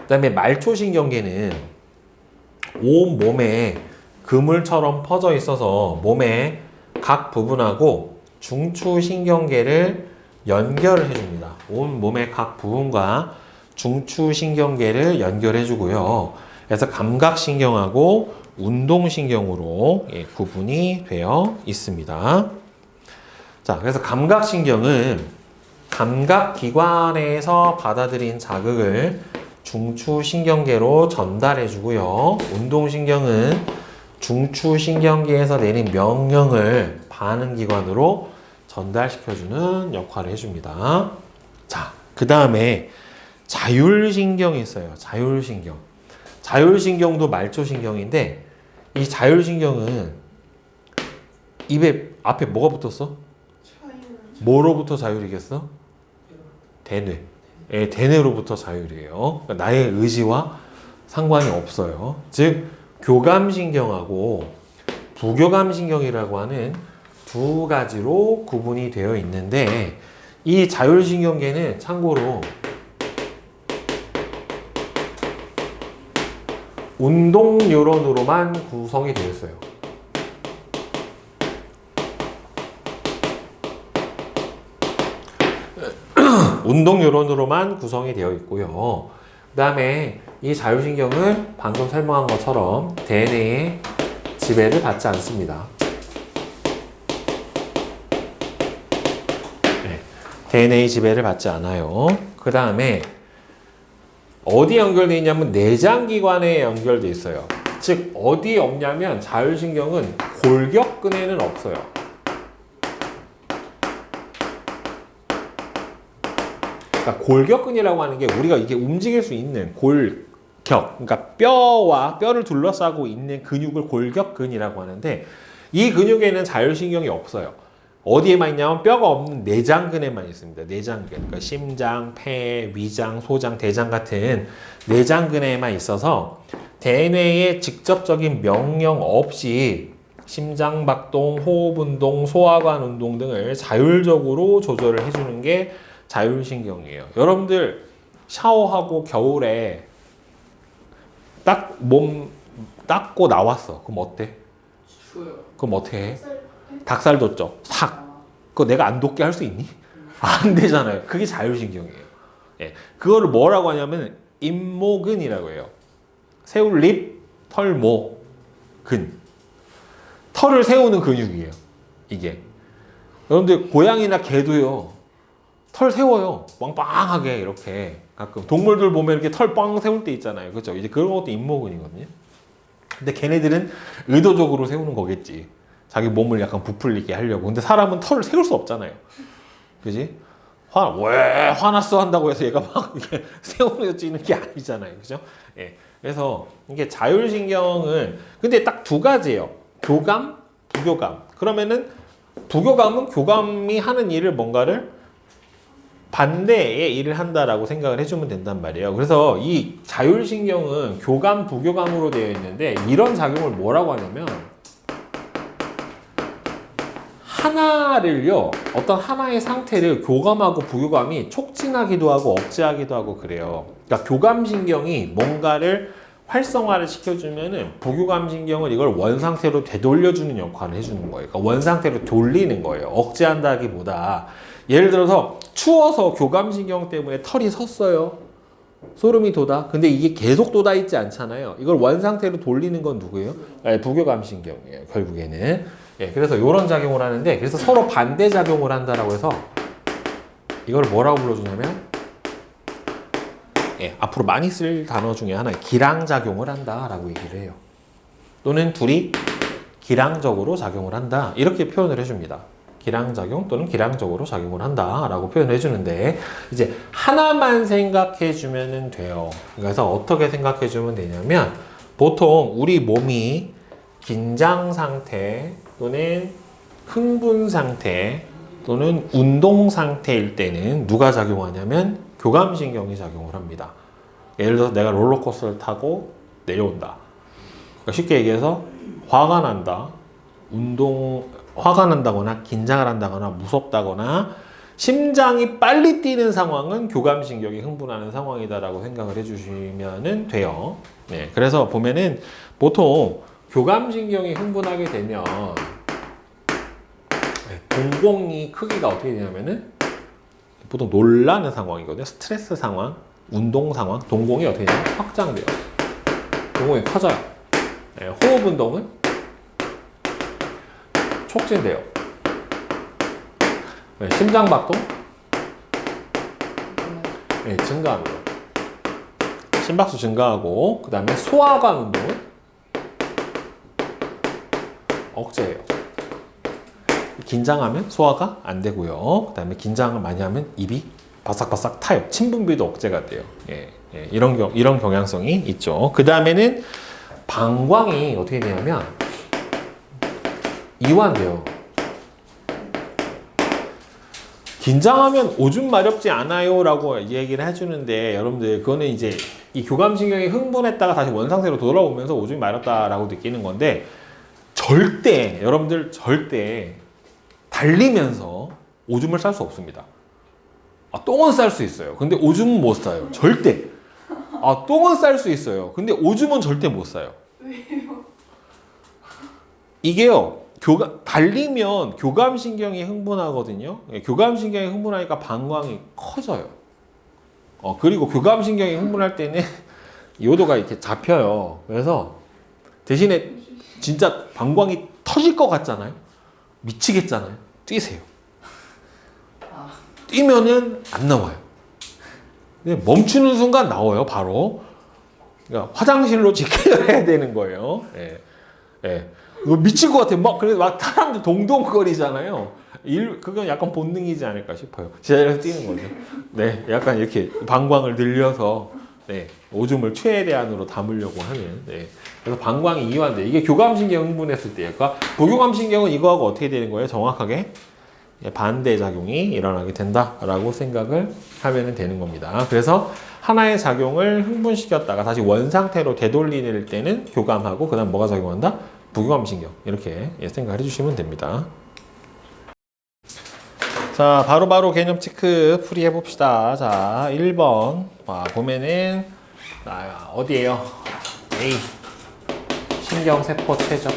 그다음에 말초신경계는 온 몸에 그물처럼 퍼져 있어서 몸의 각 부분하고 중추신경계를 연결을 해줍니다. 온 몸의 각 부분과 중추신경계를 연결해주고요. 그래서 감각신경하고 운동신경으로 구분이 되어 있습니다. 자, 그래서 감각신경은 감각기관에서 받아들인 자극을 중추신경계로 전달해주고요. 운동신경은 중추신경계에서 내린 명령을 반응기관으로 전달시켜주는 역할을 해줍니다. 자, 그 다음에 자율신경이 있어요. 자율신경. 자율신경도 말초신경인데 이 자율신경은 입에 앞에 뭐가 붙었어? 뭐로부터 자율이겠어? 대뇌. 예, 대뇌로부터 자율이에요. 그러니까 나의 의지와 상관이 없어요. 즉 교감신경하고 부교감신경이라고 하는 두 가지로 구분이 되어 있는데 이 자율신경계는 참고로 운동 뉴런으로만 구성이 되어 있어요. 운동 뉴런으로만 구성이 되어 있고요. 그 다음에 이 자율신경은 방금 설명한 것처럼 대뇌의 지배를 받지 않습니다. 네, 대뇌의 지배를 받지 않아요. 그 다음에 어디 연결되어 있냐면 내장기관에 연결되어 있어요. 즉 어디에 없냐면 자율신경은 골격근에는 없어요. 그러니까 골격근이라고 하는 게 우리가 이게 움직일 수 있는 골격, 그러니까 뼈와 뼈를 둘러싸고 있는 근육을 골격근이라고 하는데 이 근육에는 자율신경이 없어요. 어디에만 있냐면 뼈가 없는 내장근에만 있습니다. 내장근, 그러니까 심장, 폐, 위장, 소장, 대장 같은 내장근에만 있어서 대뇌에 직접적인 명령 없이 심장박동, 호흡운동, 소화관 운동 등을 자율적으로 조절을 해주는 게 자율신경이에요. 여러분들 샤워하고 겨울에 딱 몸 닦고 나왔어. 그럼 어때? 추워요. 그럼 어떻게 해? 닭살 돋죠? 싹. 그거 내가 안 돋게 할 수 있니? 안 되잖아요. 그게 자율신경이에요. 예. 그거를 뭐라고 하냐면 임모근이라고 해요. 세울 립, 털, 모, 근. 털을 세우는 근육이에요. 이게. 여러분들 고양이나 개도요. 털 세워요. 빵빵하게 이렇게. 가끔 동물들 보면 이렇게 털 빵 세울 때 있잖아요. 그렇죠? 이제 그런 것도 임모근이거든요. 근데 걔네들은 의도적으로 세우는 거겠지. 자기 몸을 약간 부풀리게 하려고. 근데 사람은 털을 세울 수 없잖아요. 그지? 왜 화났어 한다고 해서 얘가 막 이렇게 세우는 게 아니잖아요. 그죠? 예. 그래서 이게 자율신경은 근데 딱 두 가지예요. 교감, 부교감. 그러면은 부교감은 교감이 하는 일을 뭔가를 반대의 일을 한다라고 생각을 해주면 된단 말이에요. 그래서 이 자율신경은 교감, 부교감으로 되어 있는데 이런 작용을 뭐라고 하냐면 하나를요, 어떤 하나의 상태를 교감하고 부교감이 촉진하기도 하고 억제하기도 하고 그래요. 그러니까 교감신경이 뭔가를 활성화를 시켜주면은 부교감신경은 이걸 원상태로 되돌려주는 역할을 해주는 거예요. 그러니까 원상태로 돌리는 거예요. 억제한다기보다 예를 들어서 추워서 교감신경 때문에 털이 섰어요. 소름이 돋아. 근데 이게 계속 돋아 있지 않잖아요. 이걸 원상태로 돌리는 건 누구예요? 부교감신경이에요. 결국에는. 예, 그래서 이런 작용을 하는데 그래서 서로 반대 작용을 한다라고 해서 이걸 뭐라고 불러주냐면 예, 앞으로 많이 쓸 단어 중에 하나 기량작용을 한다라고 얘기를 해요. 또는 둘이 기량적으로 작용을 한다 이렇게 표현을 해줍니다. 기량작용 또는 기량적으로 작용을 한다라고 표현을 해주는데 이제 하나만 생각해주면 돼요. 그래서 어떻게 생각해주면 되냐면 보통 우리 몸이 긴장 상태 또는 흥분 상태 또는 운동 상태일 때는 누가 작용하냐면 교감신경이 작용을 합니다. 예를 들어서 내가 롤러코스터를 타고 내려온다. 그러니까 쉽게 얘기해서 화가 난다. 화가 난다거나 긴장을 한다거나 무섭다거나 심장이 빨리 뛰는 상황은 교감신경이 흥분하는 상황이다라고 생각을 해주시면 돼요. 네, 그래서 보면은 보통 교감신경이 흥분하게 되면 동공이 크기가 어떻게 되냐면은 보통 놀라는 상황이거든요. 스트레스 상황, 운동 상황, 동공이 어떻게 되냐면 확장돼요. 동공이 커져요. 네, 호흡 운동은 촉진돼요. 네, 심장박동 네, 증가합니다. 심박수 증가하고 그 다음에 소화관 운동은 억제해요. 긴장하면 소화가 안 되고요. 그 다음에 긴장을 많이 하면 입이 바싹바싹 타요. 침분비도 억제가 돼요. 예, 예, 이런 경향성이 있죠. 그 다음에는 방광이 어떻게 되냐면 이완돼요. 긴장하면 오줌 마렵지 않아요 라고 얘기를 해주는데 여러분들 그거는 이제 이 교감신경이 흥분했다가 다시 원상태로 돌아오면서 오줌이 마렵다라고 느끼는 건데 절대 여러분들 절대 달리면서 오줌을 쌀 수 없습니다. 똥은 쌀 수 있어요. 근데 오줌은 못 싸요. 절대. 똥은 쌀 수 있어요. 근데 오줌은 절대 못 싸요. 왜요? 이게요. 달리면 교감신경이 흥분하거든요. 교감신경이 흥분하니까 방광이 커져요. 그리고 교감신경이 흥분할 때는 요도가 이렇게 잡혀요. 그래서 대신에 진짜 방광이 터질 것 같잖아요. 미치겠잖아요. 뛰세요. 뛰면은 안 나와요. 멈추는 순간 나와요. 바로. 그러니까 화장실로 직행해야 되는 거예요. 예. 예. 이거 미칠 것 같아요. 그래서 막 사람들 동동거리잖아요. 그건 약간 본능이지 않을까 싶어요. 제자리에서 뛰는 거죠. 네. 약간 이렇게 방광을 늘려서, 네. 오줌을 최대한으로 담으려고 하는, 네. 그래서 방광이 이완돼. 이게 교감신경 흥분했을 때예요. 그러니까 부교감신경은 이거하고 어떻게 되는 거예요? 정확하게 반대 작용이 일어나게 된다라고 생각을 하면 되는 겁니다. 그래서 하나의 작용을 흥분시켰다가 다시 원상태로 되돌릴 때는 교감하고 그다음 뭐가 작용한다? 부교감신경. 이렇게 생각을 해주시면 됩니다. 자, 바로바로 개념 체크 풀이 해봅시다. 자, 1번 보면은 어디에요? A 신경세포 퇴적.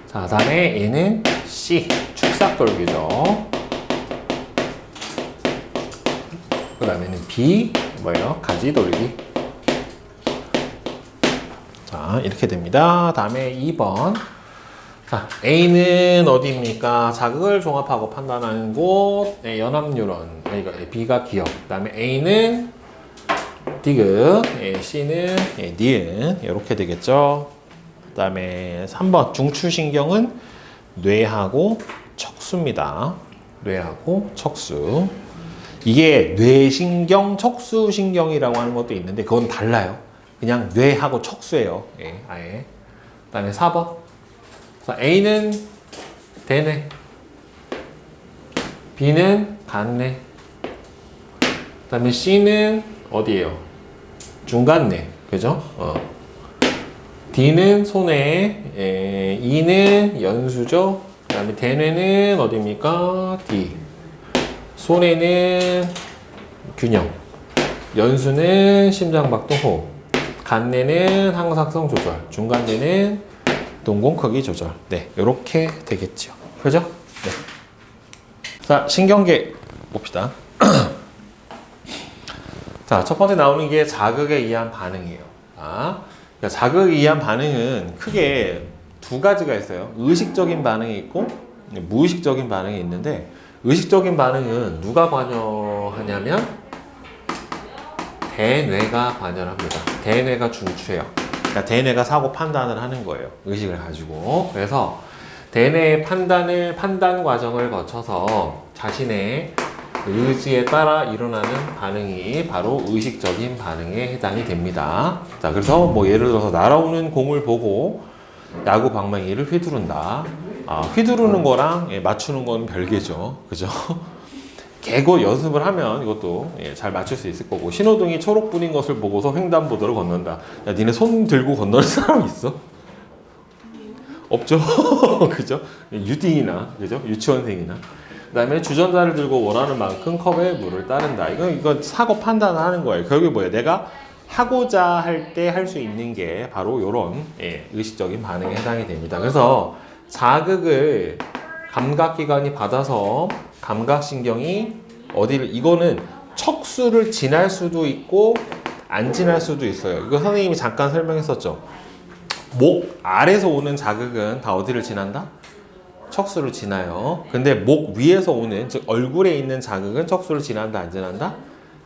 자, 다음에 얘는 C 축삭돌기죠. 그 다음에는 B 뭐예요? 가지돌기. 자, 이렇게 됩니다. 다음에 2번. 자, A는 어디입니까? 자극을 종합하고 판단하는 곳, 연합뉴런. B가 기억. 그 다음에 A는 디귿, C는 니은. 이렇게 되겠죠. 그 다음에 3번. 중추신경은 뇌하고 척수입니다. 뇌하고 척수. 이게 뇌신경, 척수신경이라고 하는 것도 있는데 그건 달라요. 그냥 뇌하고 척수예요. 아예. 그 다음에 4번. 자, A는 대뇌, B는 간뇌, 그 다음에 C는 어디예요? 중간뇌, 그죠? D는 소뇌, E는 연수죠. 그 다음에 대뇌는 어디입니까? D. 소뇌는 균형, 연수는 심장박동 호흡, 간뇌는 항상성 조절, 중간뇌는 동공 크기 조절. 네, 이렇게 되겠죠. 그죠? 네. 자, 신경계 봅시다. 자, 첫 번째 나오는 게 자극에 의한 반응이에요. 그러니까 자극에 의한 반응은 크게 두 가지가 있어요. 의식적인 반응이 있고 무의식적인 반응이 있는데 의식적인 반응은 누가 관여하냐면 대뇌가 관여합니다. 대뇌가 중추예요. 그러니까 대뇌가 사고 판단을 하는 거예요. 의식을 가지고. 그래서 대뇌의 판단 과정을 거쳐서 자신의 의지에 따라 일어나는 반응이 바로 의식적인 반응에 해당이 됩니다. 자, 그래서 뭐 예를 들어서 날아오는 공을 보고 야구 방망이를 휘두른다. 휘두르는 거랑 맞추는 건 별개죠. 그죠? 개고 연습을 하면 이것도 잘 맞출 수 있을 거고, 신호등이 초록불인 것을 보고서 횡단보도를 건넌다. 야, 니네 손 들고 건너는 사람 있어? 없죠. 그죠? 유딩이나 그죠? 유치원생이나. 그다음에 주전자를 들고 원하는 만큼 컵에 물을 따른다. 이건 사고 판단을 하는 거예요. 결국에 뭐예요? 내가 하고자 할 때 할 수 있는 게 바로 이런 의식적인 반응에 해당이 됩니다. 그래서 자극을 감각기관이 받아서 감각신경이 어디를, 이거는 척수를 지날 수도 있고 안 지날 수도 있어요. 이거 선생님이 잠깐 설명했었죠. 목 아래서 오는 자극은 다 어디를 지난다? 척수를 지나요. 근데 목 위에서 오는, 즉 얼굴에 있는 자극은 척수를 지난다, 안 지난다?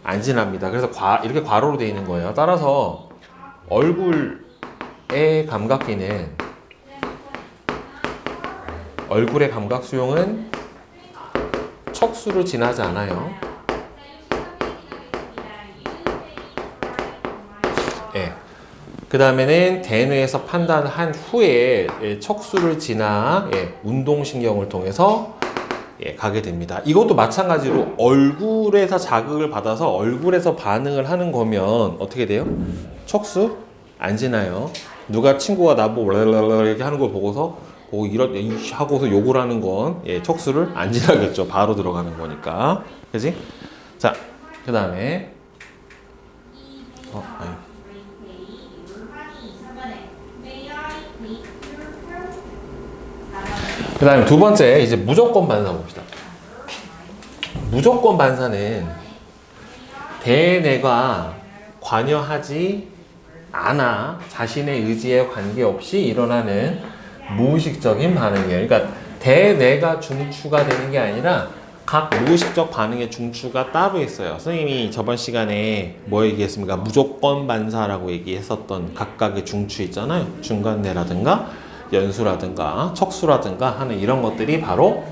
안 지납니다. 그래서 이렇게 괄호로 되어 있는 거예요. 따라서 얼굴의 감각기는, 얼굴의 감각 수용은 척수를 지나지 않아요. 예. 그 다음에는 대뇌에서 판단을 한 후에 척수를 지나 운동신경을 통해서 가게 됩니다. 이것도 마찬가지로 얼굴에서 자극을 받아서 얼굴에서 반응을 하는 거면 어떻게 돼요? 척수 안 지나요. 누가 친구가 나보고 이렇게 하는 걸 보고 하고서 욕을 하는 건 척수를 안 지나겠죠. 바로 들어가는 거니까. 그지? 자, 그 다음에 그 다음에 두 번째, 이제 무조건 반사 봅시다. 무조건 반사는 대뇌가 관여하지 않아 자신의 의지에 관계없이 일어나는 무의식적인 반응이에요. 그러니까 대뇌가 중추가 되는 게 아니라 각 무의식적 반응의 중추가 따로 있어요. 선생님이 저번 시간에 뭐 얘기했습니까? 무조건 반사라고 얘기했었던 각각의 중추 있잖아요. 중간뇌라든가 연수라든가 척수라든가 하는 이런 것들이 바로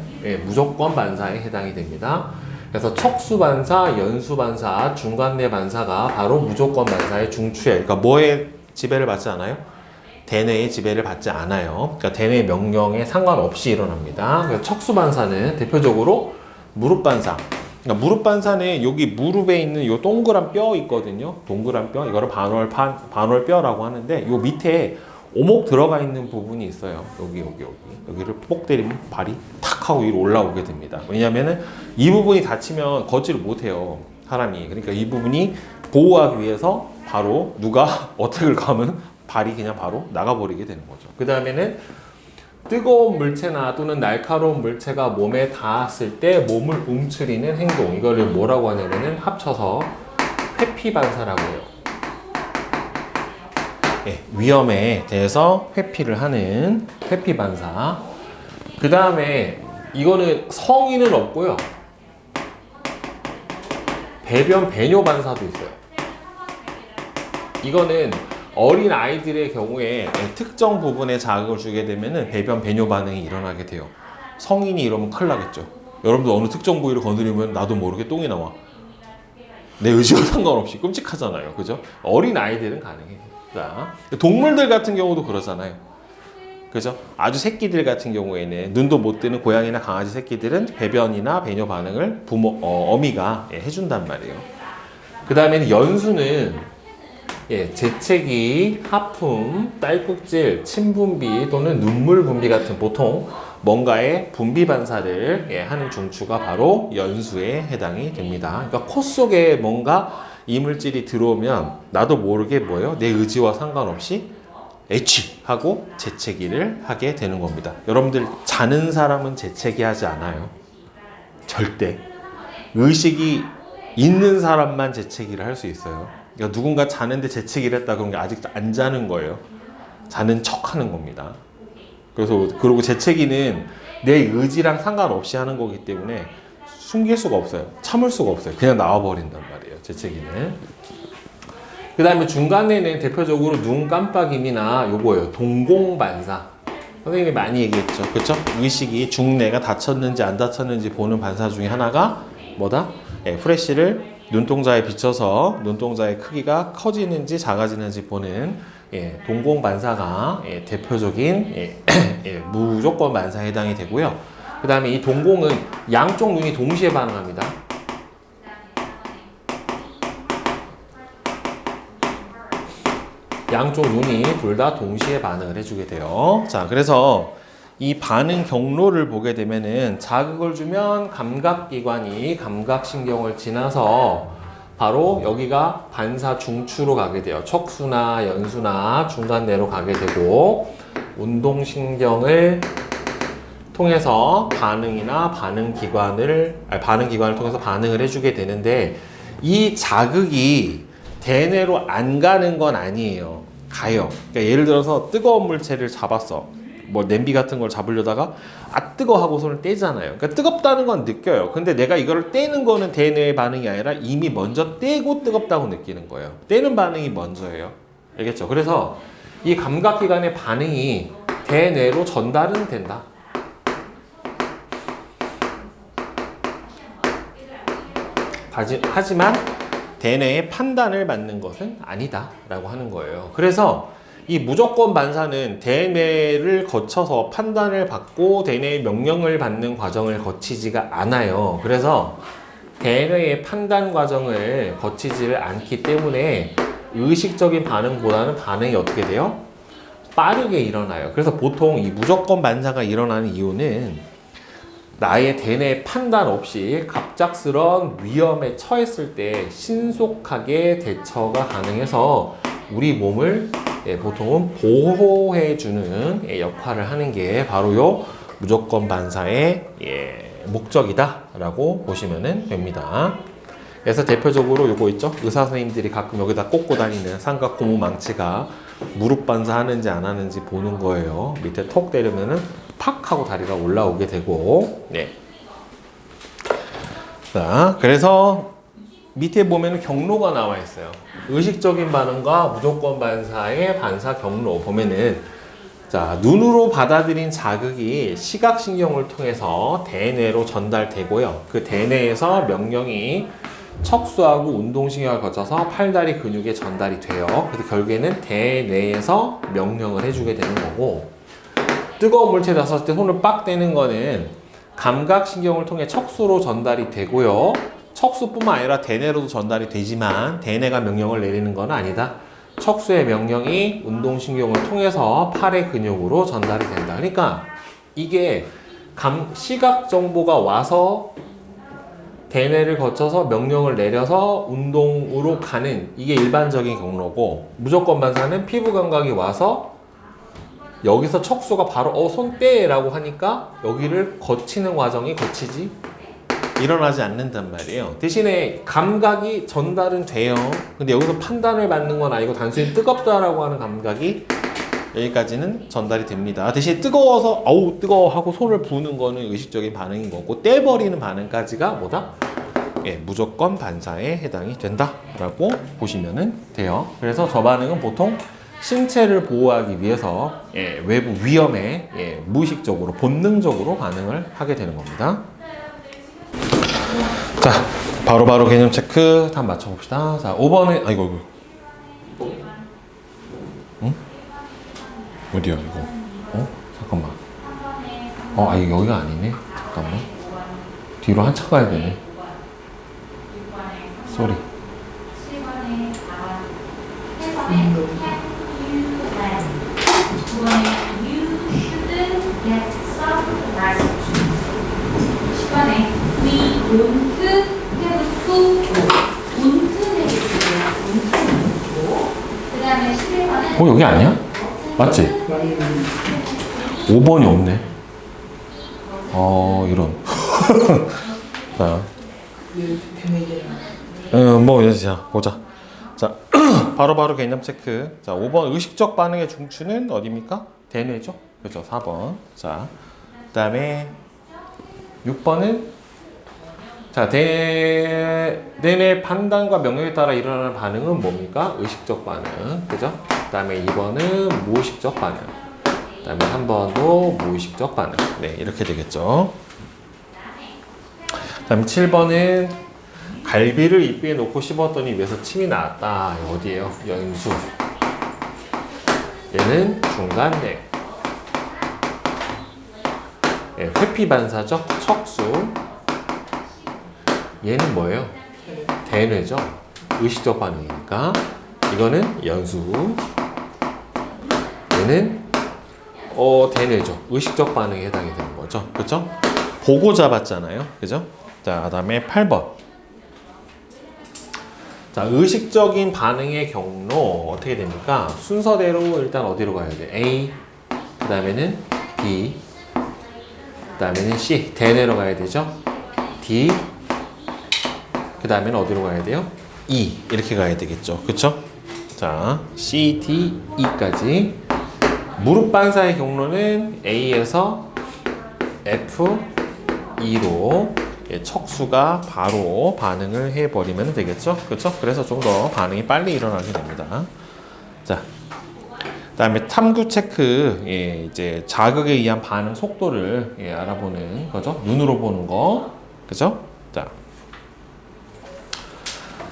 무조건 반사에 해당이 됩니다. 그래서 척수 반사, 연수 반사, 중간뇌 반사가 바로 무조건 반사의 중추예요. 그러니까 뭐에 지배를 받지 않아요? 대뇌의 지배를 받지 않아요. 그러니까 대뇌 명령에 상관없이 일어납니다. 그래서 척수 반사는 대표적으로 무릎 반사. 그러니까 무릎 반사는 여기 무릎에 있는 요 동그란 뼈 있거든요. 동그란 뼈, 이거를 반월뼈라고 하는데 요 밑에 오목 들어가 있는 부분이 있어요. 여기를 뽁 때리면 발이 탁 하고 위로 올라오게 됩니다. 왜냐면은 이 부분이 다치면 걷지를 못해요, 사람이. 그러니까 이 부분이 보호하기 위해서 바로 누가 어택을 가면 발이 그냥 바로 나가버리게 되는 거죠. 그 다음에는 뜨거운 물체나 또는 날카로운 물체가 몸에 닿았을 때 몸을 움츠리는 행동, 이거를 뭐라고 하냐면은 합쳐서 회피 반사라고 해요. 위험에 대해서 회피를 하는 회피 반사. 그 다음에 이거는 성의는 없고요. 배변 배뇨 반사도 있어요. 이거는 어린 아이들의 경우에 특정 부분에 자극을 주게 되면 배변 배뇨 반응이 일어나게 돼요. 성인이 이러면 큰일 나겠죠. 여러분도 어느 특정 부위를 건드리면 나도 모르게 똥이 나와. 내 의지와 상관없이. 끔찍하잖아요. 그죠? 어린 아이들은 가능해요. 동물들 같은 경우도 그러잖아요. 그죠? 아주 새끼들 같은 경우에는 눈도 못 뜨는 고양이나 강아지 새끼들은 배변이나 배뇨 반응을 어미가 해준단 말이에요. 그 다음에는 연수는 재채기, 하품, 딸꾹질, 침 분비 또는 눈물 분비 같은 보통 뭔가의 분비 반사를 하는 중추가 바로 연수에 해당이 됩니다. 그러니까 코 속에 뭔가 이물질이 들어오면 나도 모르게 뭐예요? 내 의지와 상관없이 애취하고 재채기를 하게 되는 겁니다. 여러분들 자는 사람은 재채기 하지 않아요. 절대. 의식이 있는 사람만 재채기를 할 수 있어요. 그러니까 누군가 자는데 재채기를 했다 그런 게 아직 안 자는 거예요. 자는 척 하는 겁니다. 그리고 재채기는 내 의지랑 상관없이 하는 거기 때문에 숨길 수가 없어요. 참을 수가 없어요. 그냥 나와버린단 말이에요, 재채기는. 그 다음에 중간에는 대표적으로 눈 깜빡임이나 요거예요. 동공반사. 선생님이 많이 얘기했죠. 그쵸? 의식이 중뇌가 닫혔는지 안 닫혔는지 보는 반사 중에 하나가 뭐다? 프레쉬를 눈동자에 비춰서 눈동자의 크기가 커지는지 작아지는지 보는 동공반사가 대표적인 무조건 반사에 해당이 되고요. 그 다음에 이 동공은 양쪽 눈이 동시에 반응합니다. 양쪽 눈이 둘 다 동시에 반응을 해주게 돼요. 자, 그래서 이 반응 경로를 보게 되면은 자극을 주면 감각기관이 감각신경을 지나서 바로 여기가 반사 중추로 가게 돼요. 척수나 연수나 중간내로 가게 되고 운동신경을 통해서 반응 기관을 통해서 반응을 해주게 되는데 이 자극이 대뇌로 안 가는 건 아니에요. 가요. 그러니까 예를 들어서 뜨거운 물체를 잡았어. 뭐 냄비 같은 걸 잡으려다가 뜨거 하고 손을 떼잖아요. 그러니까 뜨겁다는 건 느껴요. 근데 내가 이거를 떼는 거는 대뇌의 반응이 아니라 이미 먼저 떼고 뜨겁다고 느끼는 거예요. 떼는 반응이 먼저예요. 알겠죠? 그래서 이 감각기관의 반응이 대뇌로 전달은 된다. 하지만 대뇌의 판단을 받는 것은 아니다 라고 하는 거예요. 그래서 이 무조건 반사는 대뇌를 거쳐서 판단을 받고 대뇌의 명령을 받는 과정을 거치지가 않아요. 그래서 대뇌의 판단 과정을 거치지를 않기 때문에 의식적인 반응보다는 반응이 어떻게 돼요? 빠르게 일어나요. 그래서 보통 이 무조건 반사가 일어나는 이유는 나의 대뇌 판단 없이 갑작스러운 위험에 처했을 때 신속하게 대처가 가능해서 우리 몸을 보통은 보호해주는 역할을 하는 게 바로 요 무조건 반사의 목적이다 라고 보시면 됩니다. 그래서 대표적으로 요거 있죠? 의사 선생님들이 가끔 여기다 꽂고 다니는 삼각 고무 망치가 무릎 반사하는지 안 하는지 보는 거예요. 밑에 톡 때리면은 팍 하고 다리가 올라오게 되고, 네. 자, 그래서 밑에 보면 경로가 나와 있어요. 의식적인 반응과 무조건 반사의 반사 경로 보면은, 자, 눈으로 받아들인 자극이 시각신경을 통해서 대뇌로 전달되고요. 그 대뇌에서 명령이 척수하고 운동신경을 거쳐서 팔다리 근육에 전달이 돼요. 그래서 결국에는 대뇌에서 명령을 해주게 되는 거고, 뜨거운 물체에 닿았을 때 손을 빡 떼는 거는 감각신경을 통해 척수로 전달이 되고요. 척수뿐만 아니라 대뇌로도 전달이 되지만 대뇌가 명령을 내리는 건 아니다. 척수의 명령이 운동신경을 통해서 팔의 근육으로 전달이 된다. 그러니까 이게 시각 정보가 와서 대뇌를 거쳐서 명령을 내려서 운동으로 가는 이게 일반적인 경로고, 무조건 반사는 피부 감각이 와서 여기서 척수가 바로 손 떼라고 하니까 여기를 거치는 과정이 일어나지 않는단 말이에요. 대신에 감각이 전달은 돼요. 근데 여기서 판단을 받는 건 아니고 단순히 뜨겁다라고 하는 감각이 여기까지는 전달이 됩니다. 대신 뜨거워서 어우 뜨거워 하고 손을 부는 거는 의식적인 반응인 거고, 떼버리는 반응까지가 뭐다? 무조건 반사에 해당이 된다라고 보시면 돼요. 그래서 저 반응은 보통 신체를 보호하기 위해서 외부 위험에 무의식적으로 본능적으로 반응을 하게 되는 겁니다. 자, 바로바로 개념 체크 다 맞춰봅시다. 자, 5번은 아이고 응? 어디야 이거? 잠깐만. 이거 여기가 아니네. 잠깐만. 뒤로 한참 가야 되네. 쏘리. 여기 아니야? 맞지? 5번이 없네. 이런. 자. 자, 보자. 자, 바로바로 개념 체크. 자, 5번 의식적 반응의 중추는 어디입니까? 대뇌죠? 그죠? 4번. 자, 그 다음에 6번은 자, 대뇌 판단과 명령에 따라 일어나는 반응은 뭡니까? 의식적 반응. 그죠? 그 다음에 2번은 무의식적 반응. 그 다음에 3번도 무의식적 반응. 네, 이렇게 되겠죠. 그 다음에 7번은 갈비를 입 위에 놓고 씹었더니 위에서 침이 나왔다. 어디에요? 연수. 얘는 중간뇌. 회피 반사죠? 척수. 얘는 뭐예요? 대뇌죠. 의식적 반응이니까. 이거는 연수. 얘는 대뇌죠. 의식적 반응에 해당이 되는 거죠. 그쵸? 보고 잡았잖아요. 그죠? 자, 그 다음에 8번. 자, 의식적인 반응의 경로 어떻게 됩니까? 순서대로 일단 어디로 가야 돼? A, 그 다음에는 B, 그 다음에는 C. 대뇌로 가야 되죠? D, 그 다음에는 어디로 가야 돼요? E. 이렇게 가야 되겠죠. 그쵸? 자, C, D, E까지. 무릎 반사의 경로는 A에서 F, E로 척수가 바로 반응을 해버리면 되겠죠. 그렇죠? 그래서 좀 더 반응이 빨리 일어나게 됩니다. 자, 그 다음에 탐구 체크, 이제 자극에 의한 반응 속도를 알아보는 거죠. 눈으로 보는 거. 그죠?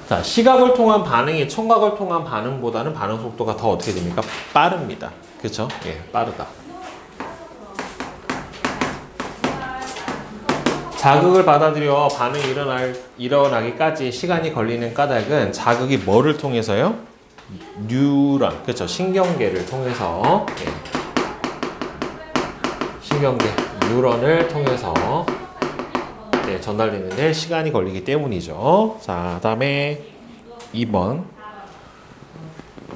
자, 시각을 통한 반응이 청각을 통한 반응보다는 반응 속도가 더 어떻게 됩니까? 빠릅니다. 그렇죠? 빠르다. 자극을 받아들여 반응이 일어나기까지 시간이 걸리는 까닭은 자극이 뭐를 통해서요? 뉴런, 그렇죠? 신경계를 통해서, 신경계, 뉴런을 통해서 전달되는데 시간이 걸리기 때문이죠. 자, 다음에 2번.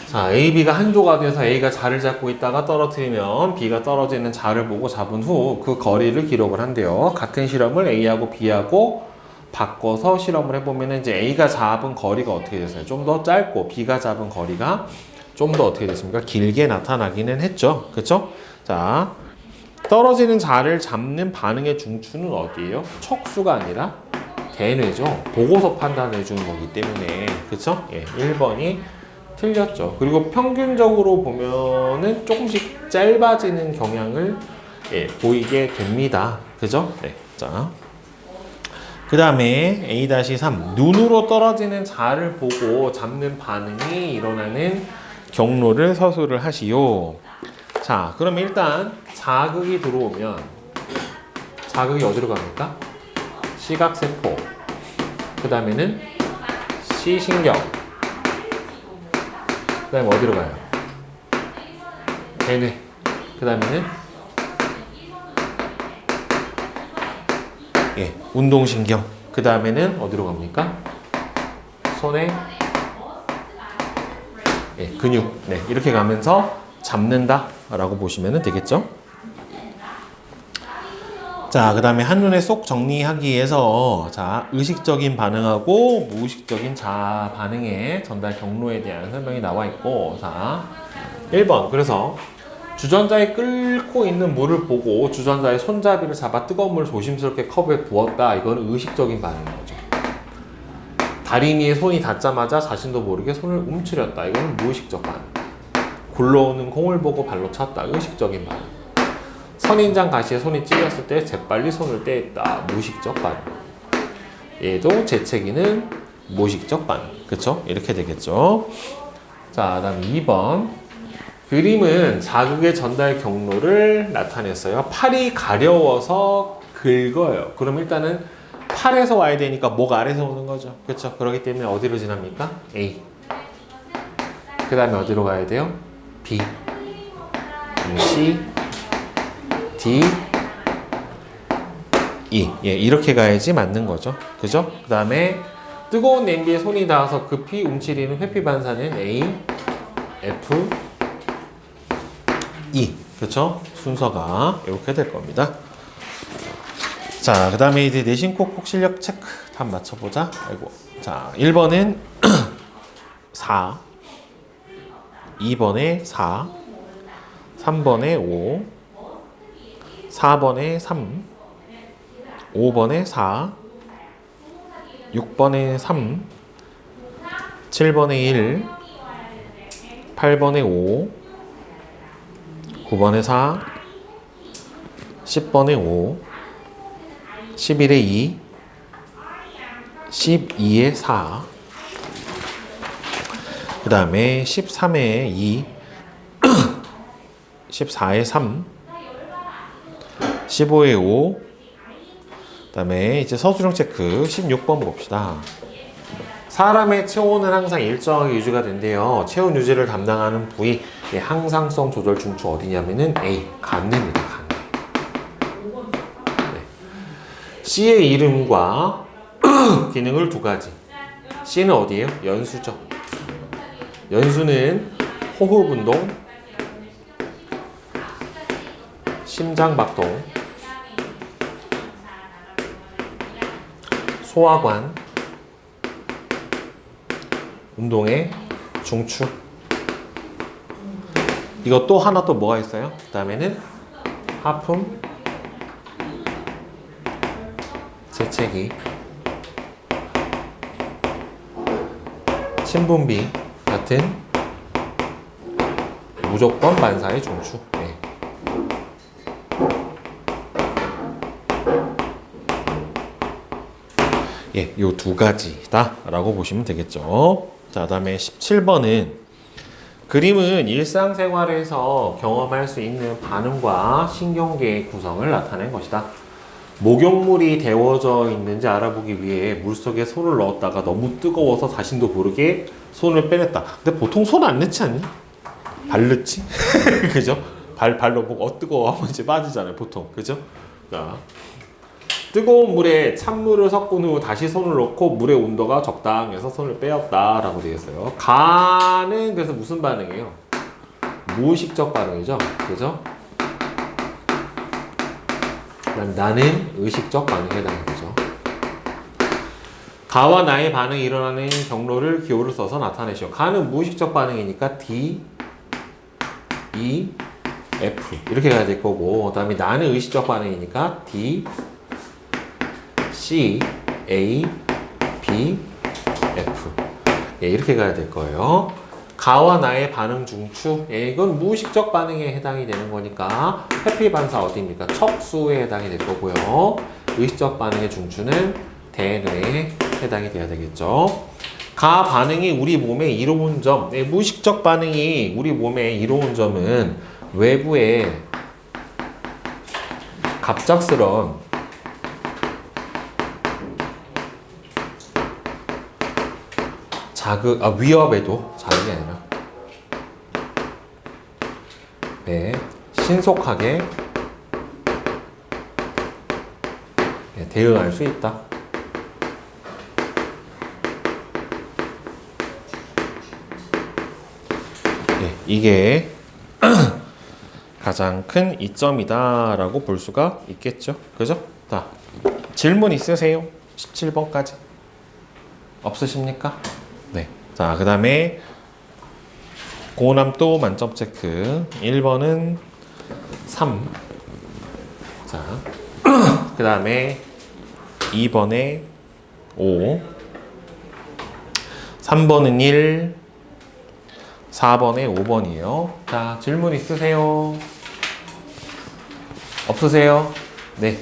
자, A, B가 한 조각에서 A가 자를 잡고 있다가 떨어뜨리면 B가 떨어지는 자를 보고 잡은 후 그 거리를 기록을 한대요. 같은 실험을 A하고 B하고 바꿔서 실험을 해보면 이제 A가 잡은 거리가 어떻게 됐어요? 좀 더 짧고 B가 잡은 거리가 좀 더 어떻게 됐습니까? 길게 나타나기는 했죠. 그쵸? 자, 떨어지는 자를 잡는 반응의 중추는 어디예요? 척수가 아니라 대뇌죠. 보고서 판단해 주는 거기 때문에. 그쵸? 1번이 틀렸죠. 그리고 평균적으로 보면은 조금씩 짧아지는 경향을 보이게 됩니다. 그죠? 네. 자, 그 다음에 A-3 눈으로 떨어지는 자를 보고 잡는 반응이 일어나는 경로를 서술을 하시오. 자, 그러면 일단 자극이 들어오면 자극이 어디로 갑니까? 시각세포, 그 다음에는 시신경, 그 다음에 어디로 가요? 대뇌. 그 다음에는 운동신경. 그 다음에는 어디로 갑니까? 손에 근육. 이렇게 가면서 잡는다 라고 보시면 되겠죠. 자, 그 다음에 한눈에 쏙 정리하기 위해서 자, 의식적인 반응하고 무의식적인 자 반응의 전달 경로에 대한 설명이 나와 있고, 자, 1번. 그래서 주전자에 끓고 있는 물을 보고 주전자의 손잡이를 잡아 뜨거운 물을 조심스럽게 컵에 부었다. 이거는 의식적인 반응인 거죠. 다리미에 손이 닿자마자 자신도 모르게 손을 움츠렸다. 이거는 무의식적 반응. 굴러오는 콩을 보고 발로 찼다. 의식적인 반응. 선인장 가시에 손이 찔렸을 때 재빨리 손을 떼었다. 무의식적 반응. 얘도 재채기는 무의식적 반응. 그쵸? 이렇게 되겠죠. 자, 다음 2번. 그림은 자극의 전달 경로를 나타냈어요. 팔이 가려워서 긁어요. 그럼 일단은 팔에서 와야 되니까 목 아래에서 오는 거죠. 그렇죠? 그렇기 때문에 어디로 지납니까? A. 그 다음에 어디로 가야 돼요? B, C, D, E. 이렇게 가야지 맞는 거죠. 그죠? 그 다음에 뜨거운 냄비에 손이 닿아서 급히 움츠리는 회피 반사는 A, F, E. 그렇죠? 순서가 이렇게 될 겁니다. 자, 그 다음에 이제 내신 콕콕 실력 체크 한번 맞춰보자. 아이고. 자, 1번은 4, 2번에 4, 3번에 5, 4번에 3, 5번에 4, 6번에 3, 7번에 1, 8번에 5, 9번에 4, 10번에 5, 11에 2, 12에 4, 그 다음에 13에 2, 14에 3, 15에 5, 그 다음에 이제 서술형 체크 16번 봅시다. 사람의 체온은 항상 일정하게 유지가 된대요. 체온 유지를 담당하는 부위, 항상성 조절 중추 어디냐면은 A, 간내입니다. 간내. 네. C의 이름과 기능을 두 가지. C는 어디예요? 연수죠. 연수는 호흡 운동, 심장 박동, 소화관, 운동의 중추. 이것도 하나 또 뭐가 있어요? 그 다음에는 하품, 재채기, 신분비 같은 무조건 반사의 중추. 네. 예, 요 두 가지다 라고 보시면 되겠죠. 자, 다음에 17번은 그림은 일상생활에서 경험할 수 있는 반응과 신경계의 구성을 나타낸 것이다. 목욕물이 데워져 있는지 알아보기 위해 물속에 손을 넣었다가 너무 뜨거워서 자신도 모르게 손을 빼냈다. 근데 보통 손 안 넣지 않니? 발 넣지? 그죠? 발로 보고 뜨거워 하면 이제 빠지잖아요, 보통. 그죠? 자, 뜨거운 물에 찬물을 섞은 후 다시 손을 넣고 물의 온도가 적당해서 손을 빼었다 라고 되어 있어요. 간은 그래서 무슨 반응이에요? 무의식적 반응이죠. 그죠? 나는 의식적 반응에 해당하는 거죠. 가와 나의 반응이 일어나는 경로를 기호를 써서 나타내시오. 가는 무의식적 반응이니까 D, E, F 이렇게 가야 될 거고, 그 다음에 나는 의식적 반응이니까 D, C, A, B, F. 예, 이렇게 가야 될 거예요. 가와 나의 반응 중추. 예, 이건 무의식적 반응에 해당이 되는 거니까 회피 반사 어디입니까? 척수에 해당이 될 거고요. 의식적 반응의 중추는 대뇌에 해당이 돼야 되겠죠. 가 반응이 우리 몸에 이로운 점, 예, 무의식적 반응이 우리 몸에 이로운 점은 외부에 갑작스러운 위협에도 자극이 아니라 네, 신속하게 대응할 수 있다. 네, 이게 가장 큰 이점이다 라고 볼 수가 있겠죠. 그죠? 자, 질문 있으세요? 17번까지 없으십니까? 네. 자, 그 다음에 고난도 만점 체크. 1번은 3. 자, 그 다음에 2번에 5. 3번은 1. 4번에 5번이에요. 자, 질문 있으세요? 없으세요? 네.